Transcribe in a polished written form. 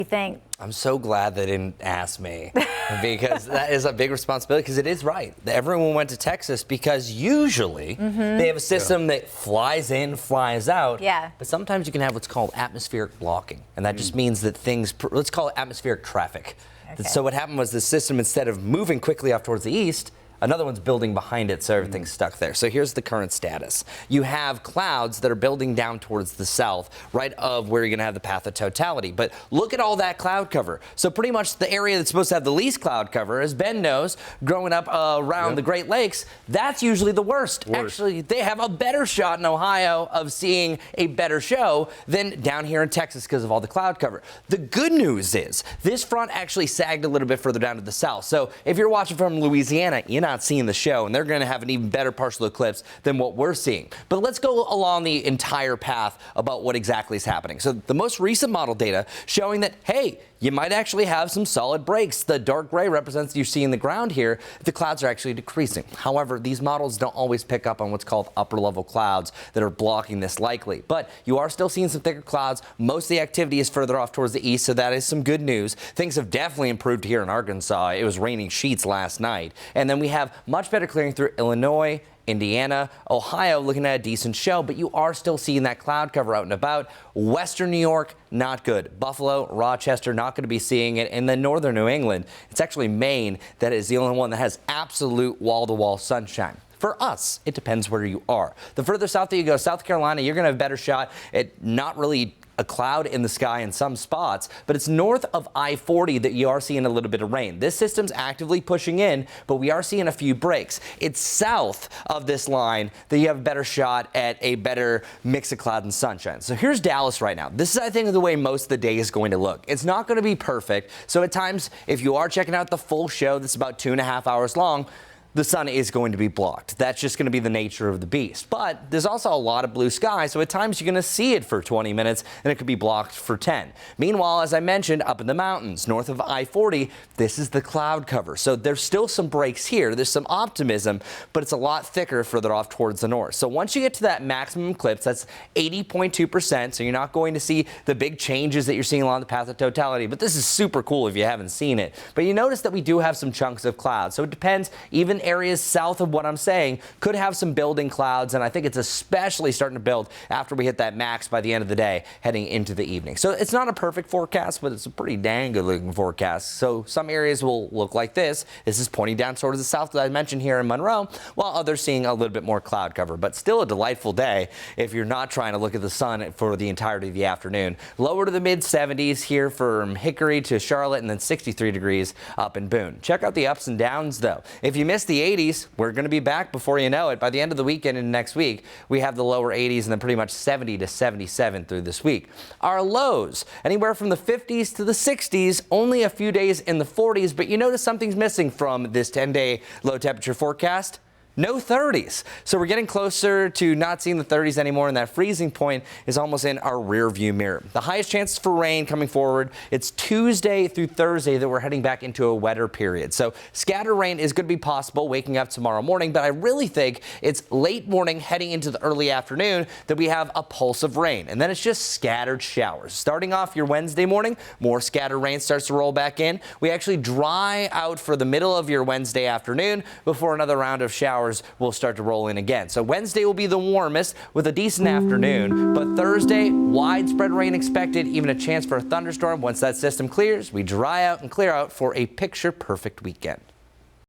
You think? I'm so glad they didn't ask me because that is a big responsibility because it is right. Everyone went to Texas because usually they have a system that flies in, flies out. Yeah. But sometimes you can have what's called atmospheric blocking. And that just means that things, let's call it atmospheric traffic. Okay. So what happened was the system, instead of moving quickly off towards the east, another one's building behind it, so everything's stuck there. So here's the current status. You have clouds that are building down towards the south, right of where you're going to have the path of totality. But look at all that cloud cover. So pretty much the area that's supposed to have the least cloud cover, as Ben knows, growing up around the Great Lakes, that's usually the worst. Actually, they have a better shot in Ohio of seeing a better show than down here in Texas because of all the cloud cover. The good news is this front actually sagged a little bit further down to the south. So if you're watching from Louisiana, you're not seeing the show, and they're going to have an even better partial eclipse than what we're seeing. But let's go along the entire path about what exactly is happening. So the most recent model data showing that, hey, you might actually have some solid breaks. The dark gray represents you see in the ground here. The clouds are actually decreasing. However, these models don't always pick up on what's called upper level clouds that are blocking this likely. But you are still seeing some thicker clouds. Most of the activity is further off towards the east, so that is some good news. Things have definitely improved here in Arkansas. It was raining sheets last night. And then we have much better clearing through Illinois, Indiana, Ohio, looking at a decent show, but you are still seeing that cloud cover out and about. Western New York, not good. Buffalo, Rochester, not going to be seeing it. And then northern New England, it's actually Maine that is the only one that has absolute wall-to-wall sunshine. For us, it depends where you are. The further south that you go, South Carolina, you're going to have a better shot at not really a cloud in the sky in some spots, but it's north of I-40 that you are seeing a little bit of rain. This system's actively pushing in, but we are seeing a few breaks. It's south of this line that you have a better shot at a better mix of cloud and sunshine. So here's Dallas right now. This is, I think, the way most of the day is going to look. It's not going to be perfect. So at times, if you are checking out the full show that's about 2.5 hours long, the sun is going to be blocked. That's just going to be the nature of the beast. But there's also a lot of blue sky, so at times you're going to see it for 20 minutes, and it could be blocked for 10. Meanwhile, as I mentioned, up in the mountains, north of I-40, this is the cloud cover. So there's still some breaks here. There's some optimism, but it's a lot thicker further off towards the north. So once you get to that maximum eclipse, that's 80.2%, so you're not going to see the big changes that you're seeing along the path of totality. But this is super cool if you haven't seen it. But you notice that we do have some chunks of clouds, so it depends. Even areas south of what I'm saying could have some building clouds, and I think it's especially starting to build after we hit that max by the end of the day heading into the evening. So it's not a perfect forecast, but it's a pretty dang good looking forecast. So some areas will look like this. This is pointing down towards the south that I mentioned here in Monroe, while others seeing a little bit more cloud cover, but still a delightful day if you're not trying to look at the sun for the entirety of the afternoon. Lower to the mid 70s here from Hickory to Charlotte, and then 63 degrees up in Boone. Check out the ups and downs though. If you missed the 80s, we're going to be back before you know it. By the end of the weekend and next week, we have the lower 80s and then pretty much 70 to 77 through this week. Our lows, anywhere from the 50s to the 60s, only a few days in the 40s, but you notice something's missing from this 10-day low temperature forecast. No 30s. So we're getting closer to not seeing the 30s anymore, and that freezing point is almost in our rear view mirror. The highest chances for rain coming forward, it's Tuesday through Thursday that we're heading back into a wetter period. So scatter rain is going to be possible waking up tomorrow morning, but I really think it's late morning heading into the early afternoon that we have a pulse of rain, and then it's just scattered showers. Starting off your Wednesday morning, more scattered rain starts to roll back in. We actually dry out for the middle of your Wednesday afternoon before another round of showers will start to roll in again. So Wednesday will be the warmest with a decent afternoon, but Thursday, widespread rain expected, even a chance for a thunderstorm. Once that system clears, we dry out and clear out for a picture-perfect weekend.